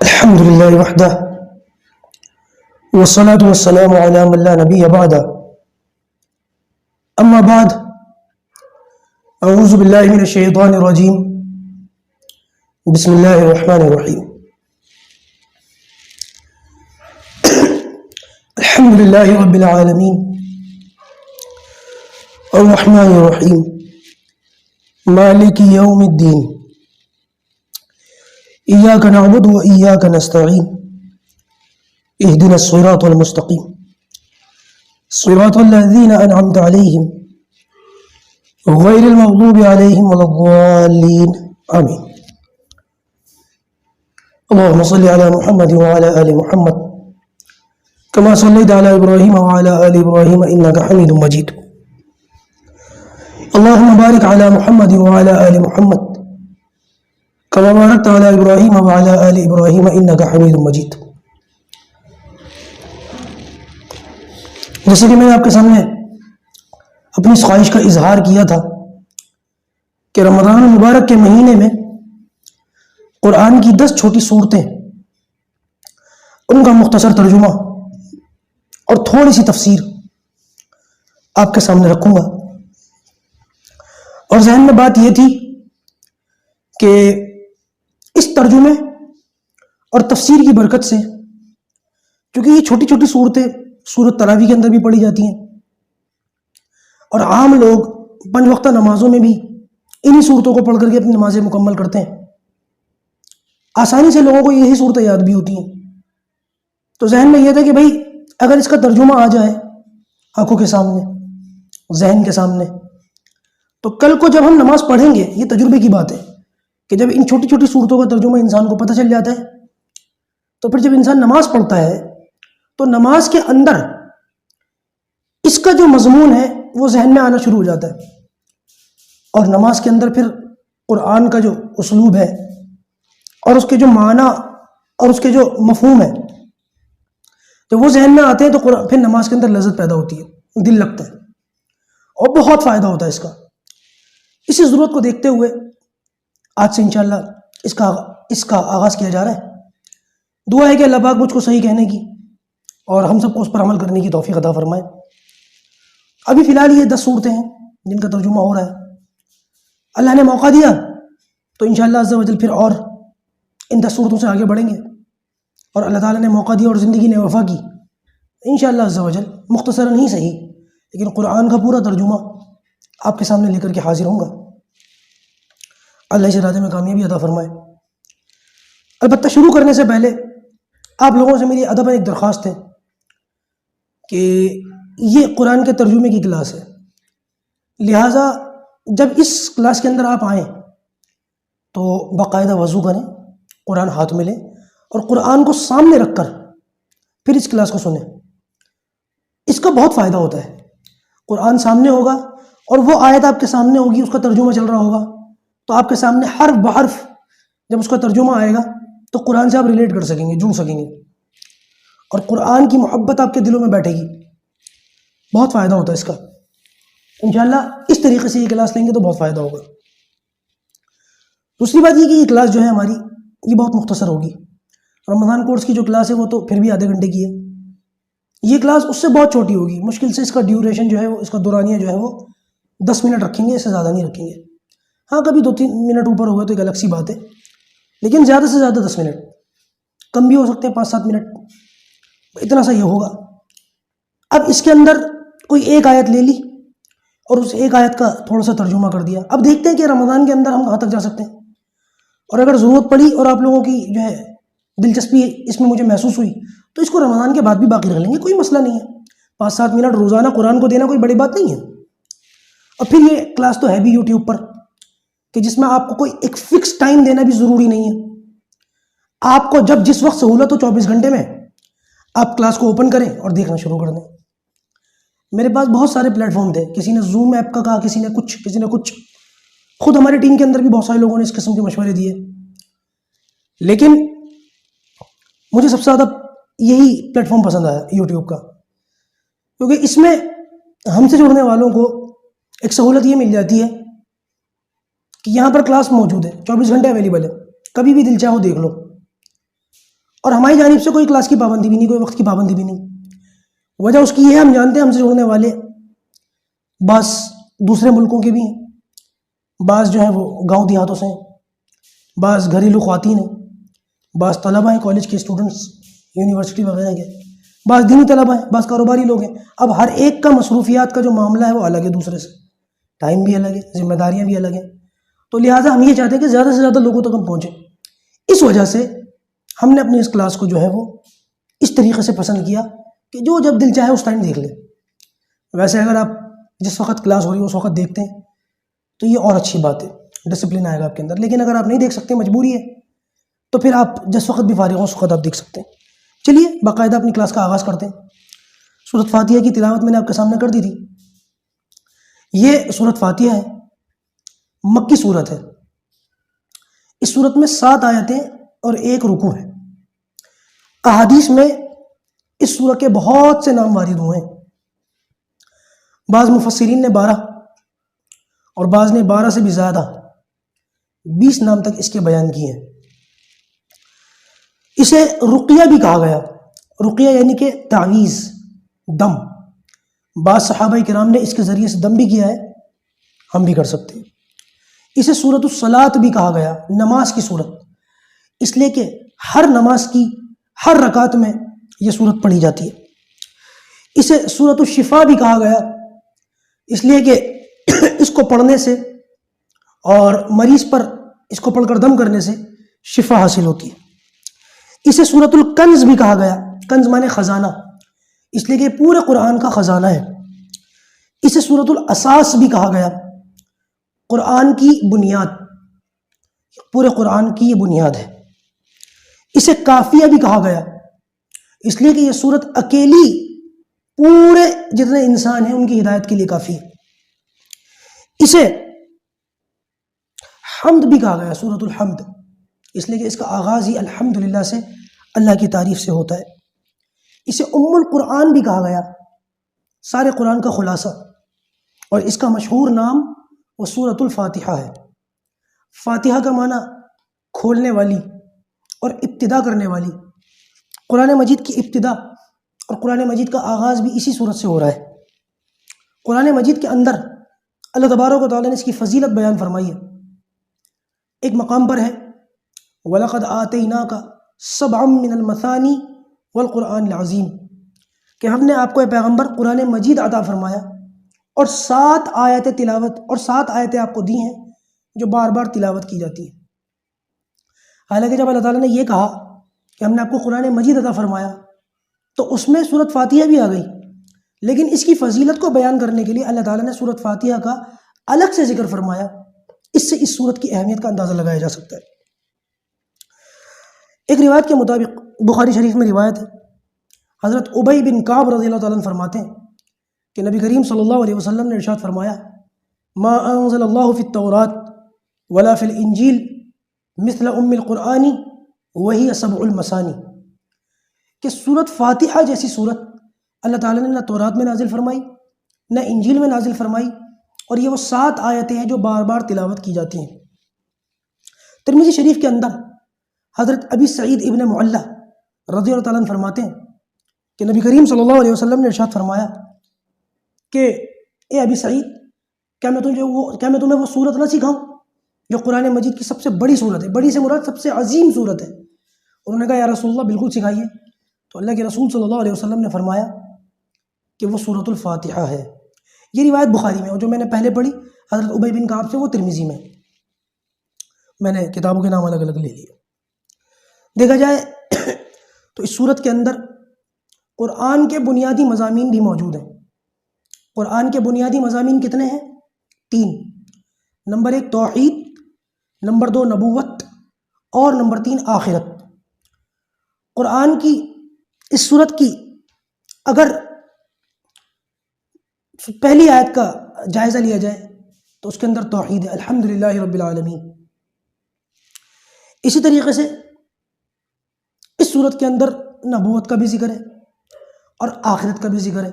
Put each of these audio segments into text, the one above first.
الحمد لله وحده والصلاة والسلام على من لا نبي بعده أما بعد أعوذ بالله من الشيطان الرجيم بسم الله الرحمن الرحيم الحمد لله رب العالمين الرحمن الرحيم مالك يوم الدين إياك نعبد وإياك نستعين اهدنا الصراط المستقيم صراط الذين أنعمت عليهم غير المغضوب عليهم ولا الضالين آمين اللهم صل على محمد وعلى آل محمد كما صليت على إبراهيم وعلى آل إبراهيم إنك حميد مجيد اللهم بارك على محمد وعلى آل محمد كما باركت على إبراهيم وعلى آل إبراهيم إنك حميد مجيد. جیسے کہ میں نے آپ کے سامنے اپنی اس خواہش کا اظہار کیا تھا کہ رمضان المبارک کے مہینے میں قرآن کی 10 چھوٹی صورتیں، ان کا مختصر ترجمہ اور تھوڑی سی تفسیر آپ کے سامنے رکھوں گا. اور ذہن میں بات یہ تھی کہ اس ترجمے اور تفسیر کی برکت سے، کیونکہ یہ چھوٹی چھوٹی صورتیں سورۃ تراویح کے اندر بھی پڑھی جاتی ہیں اور عام لوگ 5 وقتہ نمازوں میں بھی انہی صورتوں کو پڑھ کر کے اپنی نمازیں مکمل کرتے ہیں. آسانی سے لوگوں کو یہی صورتیں یاد بھی ہوتی ہیں. تو ذہن میں یہ تھا کہ بھائی اگر اس کا ترجمہ آ جائے آنکھوں کے سامنے، ذہن کے سامنے، تو کل کو جب ہم نماز پڑھیں گے، یہ تجربے کی بات ہے کہ جب ان چھوٹی چھوٹی صورتوں کا ترجمہ انسان کو پتہ چل جاتا ہے، تو پھر جب انسان نماز پڑھتا ہے تو نماز کے اندر اس کا جو مضمون ہے وہ ذہن میں آنا شروع ہو جاتا ہے، اور نماز کے اندر پھر قرآن کا جو اسلوب ہے اور اس کے جو معنی اور اس کے جو مفہوم ہے، جب وہ ذہن میں آتے ہیں تو پھر نماز کے اندر لذت پیدا ہوتی ہے، دل لگتا ہے اور بہت فائدہ ہوتا ہے اس کا. اسی ضرورت کو دیکھتے ہوئے آج سے انشاءاللہ اس کا آغاز کیا جا رہا ہے. دعا ہے کہ اللہ پاک مجھ کو صحیح کہنے کی اور ہم سب کو اس پر عمل کرنے کی توفیق عطا فرمائے. ابھی فی الحال یہ 10 صورتیں ہیں جن کا ترجمہ ہو رہا ہے. اللہ نے موقع دیا تو انشاءاللہ عز و جل پھر اور ان 10 صورتوں سے آگے بڑھیں گے، اور اللہ تعالیٰ نے موقع دیا اور زندگی نے وفا کی، انشاءاللہ عز و جل مختصراً ہی صحیح لیکن قرآن کا پورا ترجمہ آپ کے سامنے لے کر کے حاضر ہوں گا. اللہ اس ارادے میں کامیابی عطا فرمائے. البتہ شروع کرنے سے پہلے آپ لوگوں سے میری ادباً ایک درخواست ہے کہ یہ قرآن کے ترجمے کی کلاس ہے، لہٰذا جب اس کلاس کے اندر آپ آئیں تو باقاعدہ وضو کریں، قرآن ہاتھ میں لیں اور قرآن کو سامنے رکھ کر پھر اس کلاس کو سنیں. اس کا بہت فائدہ ہوتا ہے. قرآن سامنے ہوگا اور وہ آیت آپ کے سامنے ہوگی، اس کا ترجمہ چل رہا ہوگا، تو آپ کے سامنے حرف بحرف جب اس کا ترجمہ آئے گا تو قرآن سے آپ ریلیٹ کر سکیں گے، جڑ سکیں گے، اور قرآن کی محبت آپ کے دلوں میں بیٹھے گی. بہت فائدہ ہوتا ہے اس کا. انشاءاللہ اس طریقے سے یہ کلاس لیں گے تو بہت فائدہ ہوگا. دوسری بات یہ کہ یہ کلاس جو ہے ہماری یہ بہت مختصر ہوگی. رمضان کورس کی جو کلاس ہے وہ تو پھر بھی آدھے گھنٹے کی ہے. یہ کلاس اس سے بہت چھوٹی ہوگی. مشکل سے اس کا ڈیوریشن جو ہے اس کا دورانیہ جو ہے وہ 10 منٹ رکھیں گے، اس سے زیادہ نہیں رکھیں گے. ہاں کبھی 2-3 منٹ اوپر ہوگا تو ایک الگ سی بات ہے، لیکن زیادہ سے زیادہ 10 منٹ، کم بھی ہو سکتے ہیں 5-7 منٹ، اتنا سا یہ ہوگا. اب اس کے اندر کوئی ایک آیت لے لی اور اس ایک آیت کا تھوڑا سا ترجمہ کر دیا. اب دیکھتے ہیں کہ رمضان کے اندر ہم کہاں تک جا سکتے ہیں، اور اگر ضرورت پڑی اور آپ لوگوں کی جو ہے دلچسپی اس میں مجھے محسوس ہوئی تو اس کو رمضان کے بعد بھی باقی رکھ لیں گے، کوئی مسئلہ نہیں ہے. 5-7 منٹ روزانہ قرآن کو دینا کوئی بڑی بات نہیں ہے. اور پھر یہ کلاس تو ہے بھی یوٹیوب پر کہ جس میں آپ کو کوئی ایک فکس ٹائم دینا بھی ضروری نہیں ہے. آپ کو جب جس وقت سہولت ہو 24 گھنٹے میں آپ کلاس کو اوپن کریں اور دیکھنا شروع کر دیں. میرے پاس بہت سارے پلیٹ فارم تھے، کسی نے زوم ایپ کا کہا، کسی نے کچھ. خود ہماری ٹیم کے اندر بھی بہت سارے لوگوں نے اس قسم کے مشورے دیے، لیکن مجھے سب سے زیادہ یہی پلیٹ فارم پسند آیا یوٹیوب کا، کیونکہ اس میں ہم سے جڑنے والوں کو ایک سہولت یہ مل جاتی ہے کہ یہاں پر کلاس موجود ہے، 24 گھنٹے اویلیبل ہے، کبھی بھی دل چاہو دیکھ لو، اور ہماری جانب سے کوئی کلاس کی پابندی بھی نہیں، کوئی وقت کی پابندی بھی نہیں۔ وجہ اس کی یہ ہے، ہم جانتے ہیں ہم سے جڑنے والے بعض دوسرے ملکوں کے بھی ہیں، بعض جو ہیں وہ گاؤں دیہاتوں سے ہیں، بعض گھریلو خواتین ہیں، بعض طلبہ ہیں، کالج کے اسٹوڈنٹس، یونیورسٹی وغیرہ کے، بعض دینی طلبہ ہیں، بعض کاروباری لوگ ہیں۔ اب ہر ایک کا مصروفیات کا جو معاملہ ہے وہ الگ ہے دوسرے سے، ٹائم بھی الگ ہے، ذمہ داریاں بھی الگ ہیں، تو لہٰذا ہم یہ چاہتے ہیں کہ زیادہ سے زیادہ لوگوں تک ہم پہنچیں۔ اس وجہ سے ہم نے اپنی اس کلاس کو جو ہے وہ اس طریقے سے پسند کیا کہ جو جب دل چاہے اس ٹائم دیکھ لیں۔ ویسے اگر آپ جس وقت کلاس ہو رہی ہے اس وقت دیکھتے ہیں تو یہ اور اچھی بات ہے، ڈسپلن آئے گا آپ کے اندر، لیکن اگر آپ نہیں دیکھ سکتے، مجبوری ہے، تو پھر آپ جس وقت بھی فارغ ہوں اس وقت آپ دیکھ سکتے ہیں۔ چلیے باقاعدہ اپنی کلاس کا آغاز کرتے ہیں۔ سورۃ فاتحہ کی تلاوت میں نے آپ کے سامنے کر دی تھی۔ یہ سورۃ فاتحہ ہے، مکی سورت ہے۔ اس سورت میں 7 آیتیں اور 1 رکوع ہے۔ احادیث میں اس سورت کے بہت سے نام وارد ہوئے ہیں، بعض مفسرین نے 12 اور بعض نے 12 سے بھی زیادہ 20 نام تک اس کے بیان کیے ہیں۔ اسے رقیہ بھی کہا گیا، رقیہ یعنی کہ تعویذ، دم۔ بعض صحابہ کرام نے اس کے ذریعے سے دم بھی کیا ہے، ہم بھی کر سکتے ہیں۔ اسے سورۃ الصلاۃ بھی کہا گیا، نماز کی سورت، اس لیے کہ ہر نماز کی ہر رکعت میں یہ سورت پڑھی جاتی ہے۔ اسے سورۃ الشفا بھی کہا گیا، اس لیے کہ اس کو پڑھنے سے اور مریض پر اس کو پڑھ کر دم کرنے سے شفا حاصل ہوتی ہے۔ اسے سورۃ الکنز بھی کہا گیا، کنز مانے خزانہ، اس لیے کہ پورے قرآن کا خزانہ ہے۔ اسے سورۃ الاساس بھی کہا گیا، قرآن کی بنیاد، پورے قرآن کی یہ بنیاد ہے۔ اسے کافیہ بھی کہا گیا، اس لیے کہ یہ سورت اکیلی پورے جتنے انسان ہیں ان کی ہدایت کے لیے کافی ہے۔ اسے حمد بھی کہا گیا، سورۃ الحمد، اس لیے کہ اس کا آغاز ہی الحمدللہ سے، اللہ کی تعریف سے ہوتا ہے۔ اسے ام القرآن بھی کہا گیا، سارے قرآن کا خلاصہ، اور اس کا مشہور نام وہ سورۃ الفاتحہ ہے۔ فاتحہ کا معنی کھولنے والی اور ابتدا کرنے والی۔ قرآن مجید کی ابتدا اور قرآن مجید کا آغاز بھی اسی سورت سے ہو رہا ہے۔ قرآن مجید کے اندر اللہ تبارک و تعالیٰ نے اس کی فضیلت بیان فرمائی ہے۔ ایک مقام پر ہے وَلَقَدْ آتَيْنَاكَ سَبْعًا مِّنَ الْمَثَانِي وَالْقُرْآنِ الْعَظِيمِ، کہ ہم نے آپ کو اے پیغمبر قرآن مجید عطا فرمایا اور 7 آیت تلاوت، اور 7 آیتیں آپ کو دی ہیں جو بار بار تلاوت کی جاتی ہیں۔ حالانکہ جب اللہ تعالیٰ نے یہ کہا کہ ہم نے آپ کو قرآن مجید عطا فرمایا تو اس میں سورۃ فاتحہ بھی آ گئی، لیکن اس کی فضیلت کو بیان کرنے کے لیے اللہ تعالیٰ نے سورۃ فاتحہ کا الگ سے ذکر فرمایا۔ اس سے اس سورت کی اہمیت کا اندازہ لگایا جا سکتا ہے۔ ایک روایت کے مطابق، بخاری شریف میں روایت ہے، حضرت ابی بن کعب رضی اللہ تعالیٰ عنہ فرماتے ہیں کہ نبی کریم صلی اللہ علیہ وسلم نے ارشاد فرمایا، ما انزل اللہ فی التوراۃ ولا فی الانجیل مثل ام القرآن وہی سبع المثانی، کہ سورت فاتحہ جیسی سورت اللہ تعالیٰ نے نہ تورات میں نازل فرمائی نہ انجیل میں نازل فرمائی، اور یہ وہ 7 آیتیں ہیں جو بار بار تلاوت کی جاتی ہیں۔ ترمذی شریف کے اندر حضرت ابی سعید ابن معلہ رضی اللہ تعالیٰ عنہ فرماتے ہیں کہ نبی کریم صلی اللہ علیہ وسلم نے ارشاد فرمایا کہ اے ابی سعید، کیا میں تمہیں وہ سورت نہ سکھاؤں جو قرآن مجید کی سب سے بڑی سورت ہے، بڑی سے مراد سب سے عظیم سورت ہے؟ انہوں نے کہا یا رسول اللہ بالکل سکھائیے۔ تو اللہ کے رسول صلی اللہ علیہ وسلم نے فرمایا کہ وہ سورۃ الفاتحہ ہے۔ یہ روایت بخاری میں، اور جو میں نے پہلے پڑھی حضرت ابی بن کعب سے، وہ ترمذی میں نے کتابوں کے نام الگ الگ لے لیے۔ دیکھا جائے تو اس سورت کے اندر قرآن کے بنیادی مضامین بھی موجود ہیں۔ قرآن کے بنیادی مضامین کتنے ہیں؟ 3۔ نمبر 1 توحید، نمبر 2 نبوت، اور نمبر 3 آخرت۔ قرآن کی اس سورت کی اگر پہلی آیت کا جائزہ لیا جائے تو اس کے اندر توحید ہے، الحمدللہ رب العالمین۔ اسی طریقے سے اس صورت کے اندر نبوت کا بھی ذکر ہے اور آخرت کا بھی ذکر ہے۔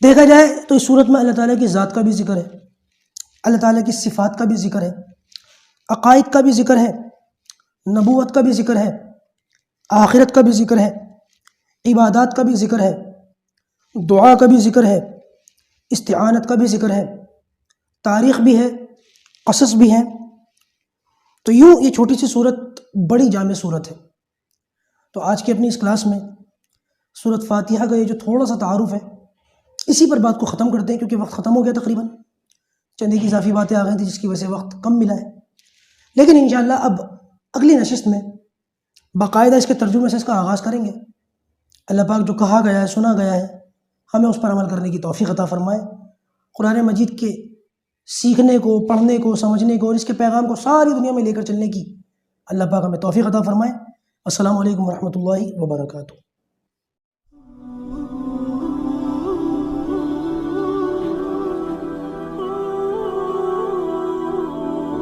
دیکھا جائے تو اس صورت میں اللہ تعالیٰ کی ذات کا بھی ذکر ہے، اللہ تعالیٰ کی صفات کا بھی ذکر ہے، عقائد کا بھی ذکر ہے، نبوت کا بھی ذکر ہے، آخرت کا بھی ذکر ہے، عبادات کا بھی ذکر ہے، دعا کا بھی ذکر ہے، استعانت کا بھی ذکر ہے، تاریخ بھی ہے، قصص بھی ہیں۔ تو یوں یہ چھوٹی سی صورت بڑی جامع صورت ہے۔ تو آج کی اپنی اس کلاس میں سورۃ فاتحہ کا یہ جو تھوڑا سا تعارف ہے، اسی پر بات کو ختم کرتے ہیں، کیونکہ وقت ختم ہو گیا تقریباً، چند ایک اضافی باتیں آ گئی تھیں جس کی وجہ سے وقت کم ملا ہے۔ لیکن انشاءاللہ اب اگلی نشست میں باقاعدہ اس کے ترجمے سے اس کا آغاز کریں گے۔ اللہ پاک جو کہا گیا ہے، سنا گیا ہے، ہمیں اس پر عمل کرنے کی توفیق عطا فرمائے۔ قرآن مجید کے سیکھنے کو، پڑھنے کو، سمجھنے کو اور اس کے پیغام کو ساری دنیا میں لے کر چلنے کی اللہ پاک ہمیں توفیق عطا فرمائے۔ السلام علیکم ورحمۃ اللہ وبرکاتہ۔